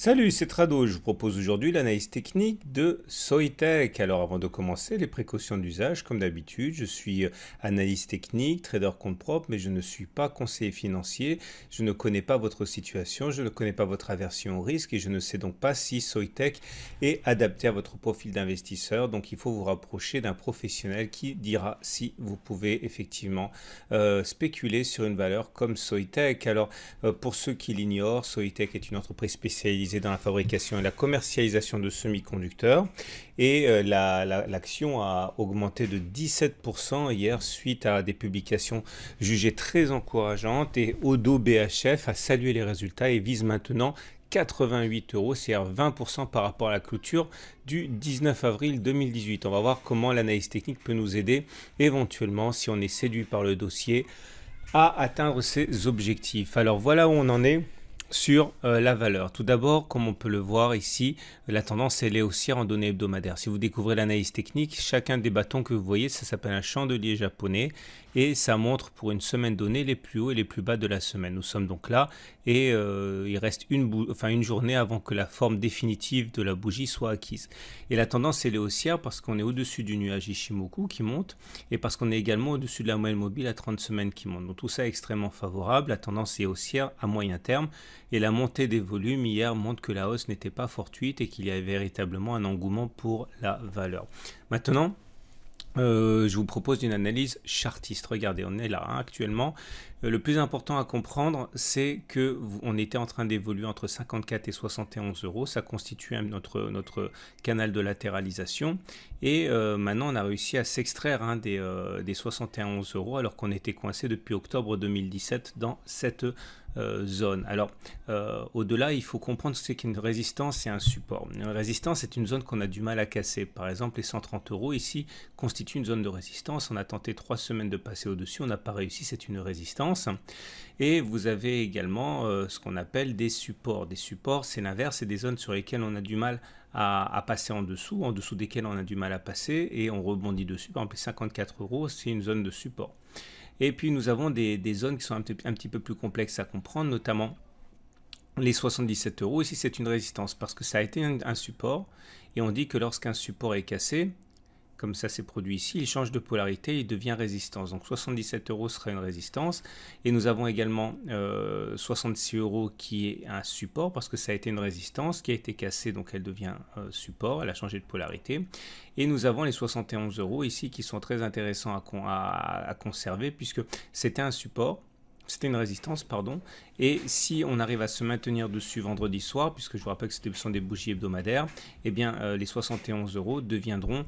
Salut, c'est Trado. Je vous propose aujourd'hui l'analyse technique de Soitec. Alors avant de commencer, les précautions d'usage, comme d'habitude, je suis analyste technique, trader compte propre, mais je ne suis pas conseiller financier. Je ne connais pas votre situation, je ne connais pas votre aversion au risque et je ne sais donc pas si Soitec est adapté à votre profil d'investisseur. Donc il faut vous rapprocher d'un professionnel qui dira si vous pouvez effectivement spéculer sur une valeur comme Soitec. Alors pour ceux qui l'ignorent, Soitec est une entreprise spécialisée dans la fabrication et la commercialisation de semi-conducteurs et l'action a augmenté de 17% hier suite à des publications jugées très encourageantes et Odo BHF a salué les résultats et vise maintenant 88 euros, c'est-à-dire 20% par rapport à la clôture du 19 avril 2018. On va voir comment l'analyse technique peut nous aider éventuellement si on est séduit par le dossier à atteindre ses objectifs. Alors voilà où on en est sur la valeur. Tout d'abord, comme on peut le voir ici, la tendance elle est haussière en données hebdomadaires. Si vous découvrez l'analyse technique, chacun des bâtons que vous voyez, ça s'appelle un chandelier japonais et ça montre pour une semaine donnée les plus hauts et les plus bas de la semaine. Nous sommes donc là et il reste une journée avant que la forme définitive de la bougie soit acquise. Et la tendance elle est haussière parce qu'on est au-dessus du nuage Ishimoku qui monte et parce qu'on est également au-dessus de la moyenne mobile à 30 semaines qui monte. Donc tout ça est extrêmement favorable. La tendance est haussière à moyen terme. Et la montée des volumes hier montre que la hausse n'était pas fortuite et qu'il y avait véritablement un engouement pour la valeur. Maintenant, je vous propose une analyse chartiste. Regardez, on est là actuellement. Le plus important à comprendre, c'est que on était en train d'évoluer entre 54 et 71 euros. Ça constitue notre canal de latéralisation. Et maintenant, on a réussi à s'extraire des 71 euros alors qu'on était coincé depuis octobre 2017 dans cette zone. Alors, au-delà, il faut comprendre ce qu'est une résistance et un support. Une résistance est une zone qu'on a du mal à casser. Par exemple, les 130 euros ici constituent une zone de résistance. On a tenté 3 semaines de passer au-dessus, on n'a pas réussi, c'est une résistance. Et vous avez également ce qu'on appelle des supports. Des supports, c'est l'inverse, c'est des zones sur lesquelles on a du mal à passer en dessous desquelles on a du mal à passer et on rebondit dessus. Par exemple, les 54 euros, c'est une zone de support. Et puis nous avons des zones qui sont un petit peu plus complexes à comprendre, notamment les 77 euros. Ici, c'est une résistance parce que ça a été un support et on dit que lorsqu'un support est cassé, comme ça s'est produit ici, il change de polarité, il devient résistance. Donc 77 euros sera une résistance. Et nous avons également 66 euros qui est un support parce que ça a été une résistance qui a été cassée, donc elle devient support, elle a changé de polarité. Et nous avons les 71 euros ici qui sont très intéressants à conserver puisque c'était un support. C'était une résistance, pardon. Et si on arrive à se maintenir dessus vendredi soir, puisque je vous rappelle que ce sont des bougies hebdomadaires, eh bien les 71 euros deviendront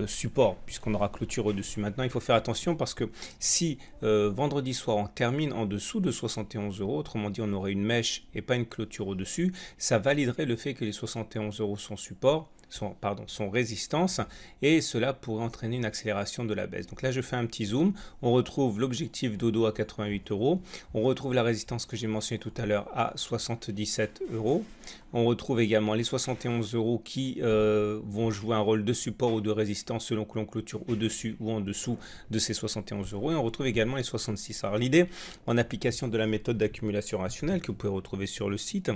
support, puisqu'on aura clôture au-dessus. Maintenant, il faut faire attention parce que si vendredi soir on termine en dessous de 71 euros, autrement dit on aurait une mèche et pas une clôture au-dessus, ça validerait le fait que les 71 euros sont support, sont résistance et cela pourrait entraîner une accélération de la baisse. Donc là je fais un petit zoom, on retrouve l'objectif dodo à 88 euros, on retrouve la résistance que j'ai mentionnée tout à l'heure à 77 euros, on retrouve également les 71 euros qui vont jouer un rôle de support ou de résistance selon que l'on clôture au-dessus ou en dessous de ces 71 euros et on retrouve également les 66. Alors l'idée en application de la méthode d'accumulation rationnelle que vous pouvez retrouver sur le site,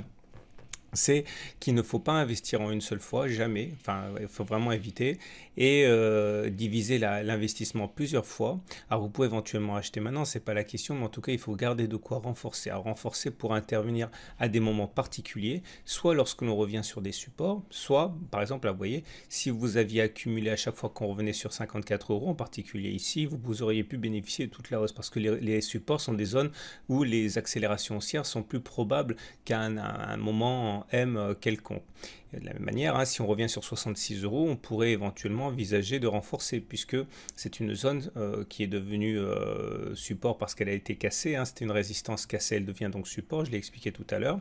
c'est qu'il ne faut pas investir en une seule fois, jamais, enfin il faut vraiment éviter, et diviser l'investissement plusieurs fois. Alors vous pouvez éventuellement acheter maintenant, c'est pas la question, mais en tout cas il faut garder de quoi renforcer. Alors renforcer pour intervenir à des moments particuliers, soit lorsque l'on revient sur des supports, soit par exemple là vous voyez, si vous aviez accumulé à chaque fois qu'on revenait sur 54 euros, en particulier ici, vous auriez pu bénéficier de toute la hausse, parce que les supports sont des zones où les accélérations haussières sont plus probables qu'à un moment M quelconque. De la même manière, si on revient sur 66 euros, on pourrait éventuellement envisager de renforcer puisque c'est une zone qui est devenue support parce qu'elle a été cassée. C'était une résistance cassée, elle devient donc support, je l'ai expliqué tout à l'heure.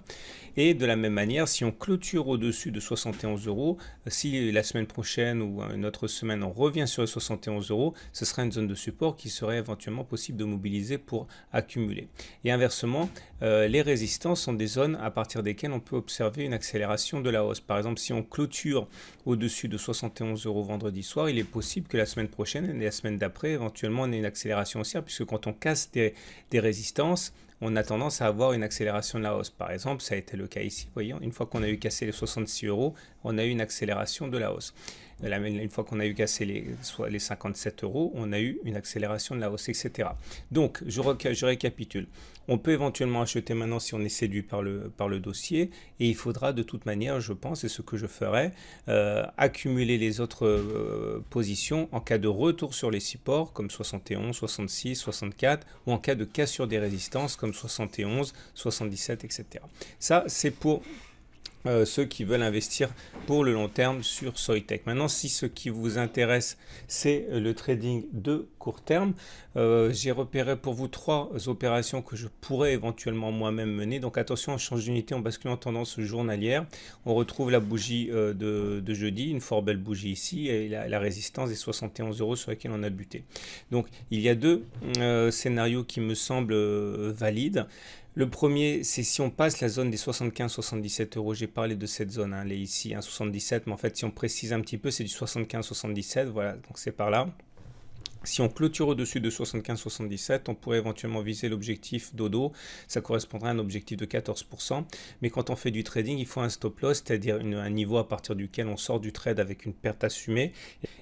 Et de la même manière, si on clôture au-dessus de 71 euros, si la semaine prochaine ou une autre semaine on revient sur les 71 euros, ce sera une zone de support qui serait éventuellement possible de mobiliser pour accumuler. Et inversement, les résistances sont des zones à partir desquelles on peut observer une accélération de la hausse. Par exemple, si on clôture au-dessus de 71 euros vendredi soir, il est possible que la semaine prochaine et la semaine d'après, éventuellement, on ait une accélération haussière, puisque quand on casse des résistances, on a tendance à avoir une accélération de la hausse. Par exemple, ça a été le cas ici, voyons, une fois qu'on a eu cassé les 66 €, on a eu une accélération de la hausse. Une fois qu'on a eu cassé les 57 €, on a eu une accélération de la hausse, etc. Donc, je récapitule. On peut éventuellement acheter maintenant si on est séduit par le dossier, et il faudra de toute manière, je pense, et ce que je ferai, accumuler les autres positions en cas de retour sur les supports comme 71, 66, 64, ou en cas de cassure des résistances comme 71, 77, etc. Ça, c'est pour ceux qui veulent investir pour le long terme sur Soitec. Maintenant, si ce qui vous intéresse, c'est le trading de court terme, j'ai repéré pour vous 3 opérations que je pourrais éventuellement moi-même mener. Donc attention, on change d'unité, on bascule en tendance journalière. On retrouve la bougie de jeudi, une fort belle bougie ici, et la résistance des 71 € sur laquelle on a buté. Donc il y a 2 scénarios qui me semblent valides. Le premier, c'est si on passe la zone des 75-77 €. J'ai parlé de cette zone, hein, elle est ici, 77, mais en fait, si on précise un petit peu, c'est du 75-77, voilà, donc c'est par là. Si on clôture au-dessus de 75-77, on pourrait éventuellement viser l'objectif dodo. Ça correspondrait à un objectif de 14%. Mais quand on fait du trading, il faut un stop loss, c'est-à-dire un niveau à partir duquel on sort du trade avec une perte assumée.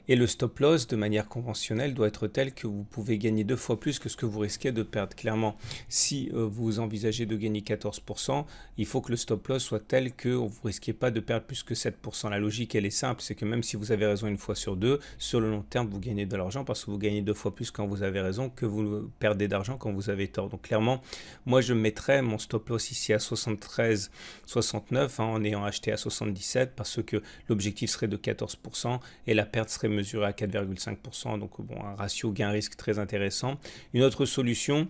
Et le stop loss, de manière conventionnelle, doit être tel que vous pouvez gagner 2 fois plus que ce que vous risquez de perdre. Clairement, si vous envisagez de gagner 14%, il faut que le stop loss soit tel que vous ne risquez pas de perdre plus que 7%. La logique, elle est simple, c'est que même si vous avez raison une fois sur deux, sur le long terme, vous gagnez de l'argent parce que vous gagnez 2 fois plus quand vous avez raison que vous perdez d'argent quand vous avez tort. Donc clairement, moi je mettrais mon stop loss ici à 73,69 en ayant acheté à 77 parce que l'objectif serait de 14% et la perte serait mesurée à 4,5%. Donc bon, un ratio gain-risque très intéressant. Une autre solution,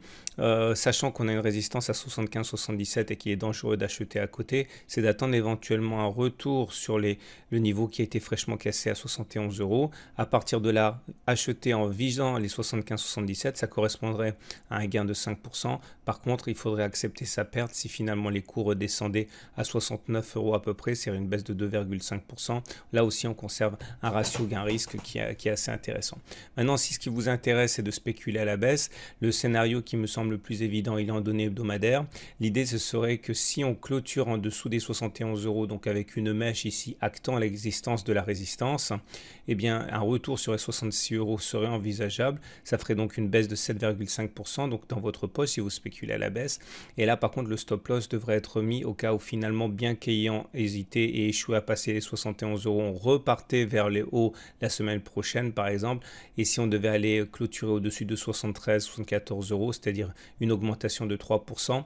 sachant qu'on a une résistance à 75,77 et qu'il est dangereux d'acheter à côté, c'est d'attendre éventuellement un retour sur le niveau qui a été fraîchement cassé à 71 €. À partir de là, acheter en visant les 75-77, ça correspondrait à un gain de 5%. Par contre, il faudrait accepter sa perte si finalement les cours redescendaient à 69 € à peu près, c'est une baisse de 2,5%. Là aussi, on conserve un ratio gain-risque qui est assez intéressant. Maintenant, si ce qui vous intéresse est de spéculer à la baisse, le scénario qui me semble le plus évident, il est en données hebdomadaires. L'idée, ce serait que si on clôture en dessous des 71 €, donc avec une mèche ici actant l'existence de la résistance, eh bien, un retour sur les 66 € serait envisageable. Ça ferait donc une baisse de 7,5% donc dans votre poche si vous spéculez à la baisse. Et là, par contre, le stop loss devrait être mis au cas où finalement, bien qu'ayant hésité et échoué à passer les 71 €, on repartait vers les hauts la semaine prochaine, par exemple. Et si on devait aller clôturer au-dessus de 73-74 €, c'est-à-dire une augmentation de 3%,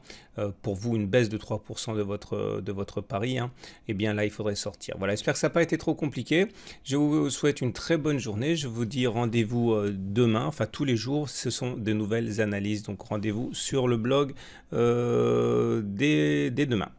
pour vous, une baisse de 3% de votre pari, hein, eh bien là, il faudrait sortir. Voilà, j'espère que ça n'a pas été trop compliqué. Je vous souhaite une très bonne journée. Je vous dis rendez-vous demain, enfin tous les jours, ce sont de nouvelles analyses. Donc rendez-vous sur le blog dès demain.